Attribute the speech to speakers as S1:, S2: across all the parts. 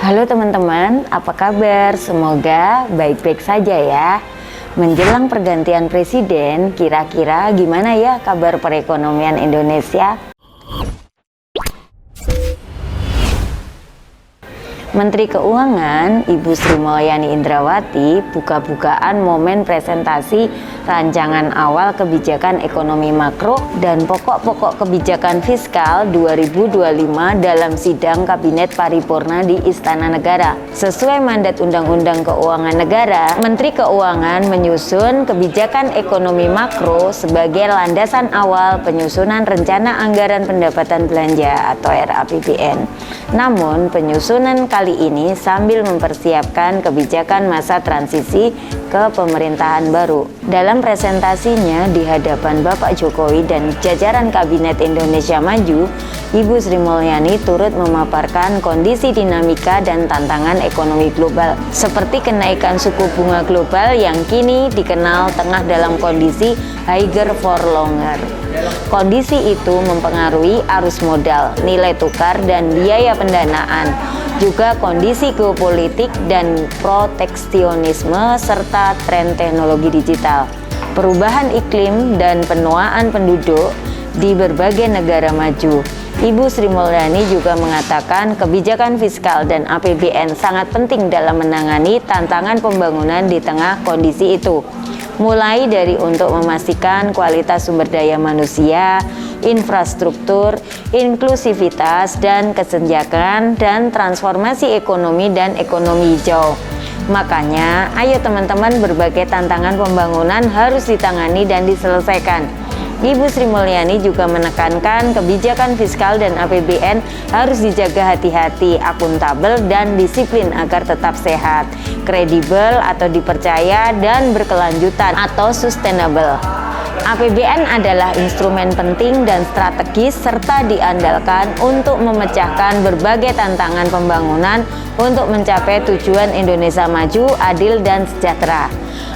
S1: Halo teman-teman, apa kabar? Semoga baik-baik saja ya. Menjelang pergantian presiden, kira-kira gimana ya kabar perekonomian Indonesia? Menteri Keuangan Ibu Sri Mulyani Indrawati buka-bukaan momen presentasi rancangan awal kebijakan ekonomi makro dan pokok-pokok kebijakan fiskal 2025 dalam sidang Kabinet Paripurna di Istana Negara. Sesuai mandat Undang-Undang Keuangan Negara, Menteri Keuangan menyusun kebijakan ekonomi makro sebagai landasan awal penyusunan Rencana Anggaran Pendapatan Belanja atau RAPBN. Namun, penyusunan kali ini sambil mempersiapkan kebijakan masa transisi ke pemerintahan baru. Dalam presentasinya di hadapan Bapak Jokowi dan jajaran Kabinet Indonesia Maju, Ibu Sri Mulyani turut memaparkan kondisi dinamika dan tantangan ekonomi global, seperti kenaikan suku bunga global yang kini dikenal tengah dalam kondisi higher for longer. Kondisi itu mempengaruhi arus modal, nilai tukar, dan biaya pendanaan, juga kondisi geopolitik dan proteksionisme serta tren teknologi digital, perubahan iklim dan penuaan penduduk di berbagai negara maju. Ibu Sri Mulyani juga mengatakan kebijakan fiskal dan APBN sangat penting dalam menangani tantangan pembangunan di tengah kondisi itu, mulai dari untuk memastikan kualitas sumber daya manusia, infrastruktur, inklusivitas dan kesenjangan, dan transformasi ekonomi dan ekonomi hijau. Makanya, ayo teman-teman, berbagai tantangan pembangunan harus ditangani dan diselesaikan. Ibu Sri Mulyani juga menekankan kebijakan fiskal dan APBN harus dijaga hati-hati, akuntabel, dan disiplin agar tetap sehat, kredibel atau dipercaya, dan berkelanjutan atau sustainable. APBN adalah instrumen penting dan strategis serta diandalkan untuk memecahkan berbagai tantangan pembangunan untuk mencapai tujuan Indonesia maju, adil, dan sejahtera.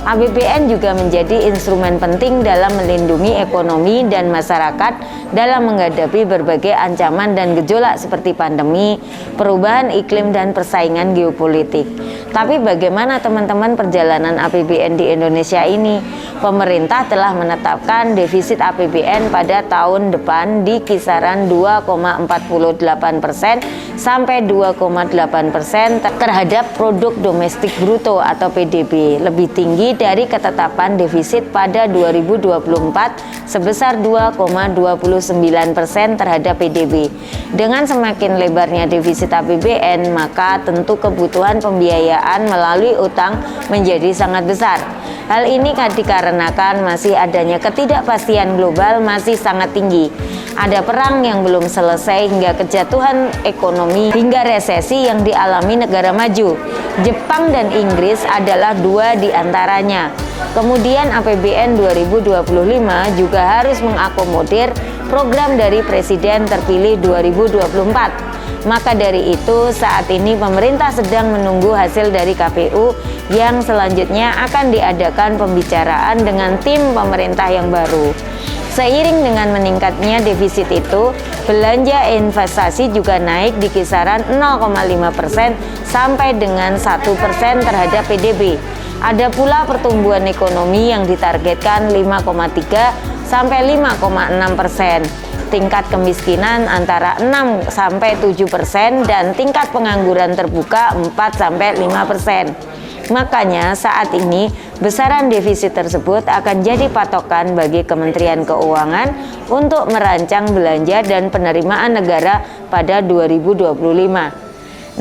S1: APBN juga menjadi instrumen penting dalam melindungi ekonomi dan masyarakat dalam menghadapi berbagai ancaman dan gejolak seperti pandemi, perubahan iklim, dan persaingan geopolitik. Tapi bagaimana teman-teman perjalanan APBN di Indonesia ini? Pemerintah telah menetapkan defisit APBN pada tahun depan di kisaran 2,48% sampai 2,8% terhadap produk domestik bruto atau PDB, lebih tinggi dari ketetapan defisit pada 2024 sebesar 2,29% terhadap PDB. Dengan semakin lebarnya defisit APBN, maka tentu kebutuhan pembiayaan melalui utang menjadi sangat besar. Hal ini dikarenakan masih adanya ketidakpastian global masih sangat tinggi. Ada perang yang belum selesai hingga kejatuhan ekonomi hingga resesi yang dialami negara maju. Jepang dan Inggris adalah dua di antaranya. Kemudian APBN 2025 juga harus mengakomodir program dari Presiden terpilih 2024. Maka dari itu saat ini pemerintah sedang menunggu hasil dari KPU yang selanjutnya akan diadakan pembicaraan dengan tim pemerintah yang baru. Seiring dengan meningkatnya defisit itu, belanja investasi juga naik di kisaran 0,5% sampai dengan 1% terhadap PDB. Ada pula pertumbuhan ekonomi yang ditargetkan 5,3 sampai 5,6%. Tingkat kemiskinan antara 6 sampai 7% dan tingkat pengangguran terbuka 4 sampai 5%. Makanya saat ini besaran defisit tersebut akan jadi patokan bagi Kementerian Keuangan untuk merancang belanja dan penerimaan negara pada 2025.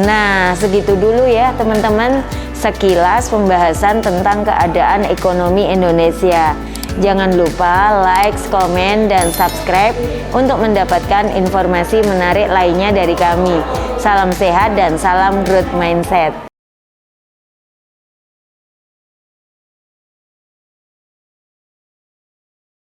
S1: Nah, segitu dulu ya teman-teman, sekilas pembahasan tentang keadaan ekonomi Indonesia. Jangan lupa like, komen, dan subscribe untuk mendapatkan informasi menarik lainnya dari kami. Salam sehat dan salam growth mindset.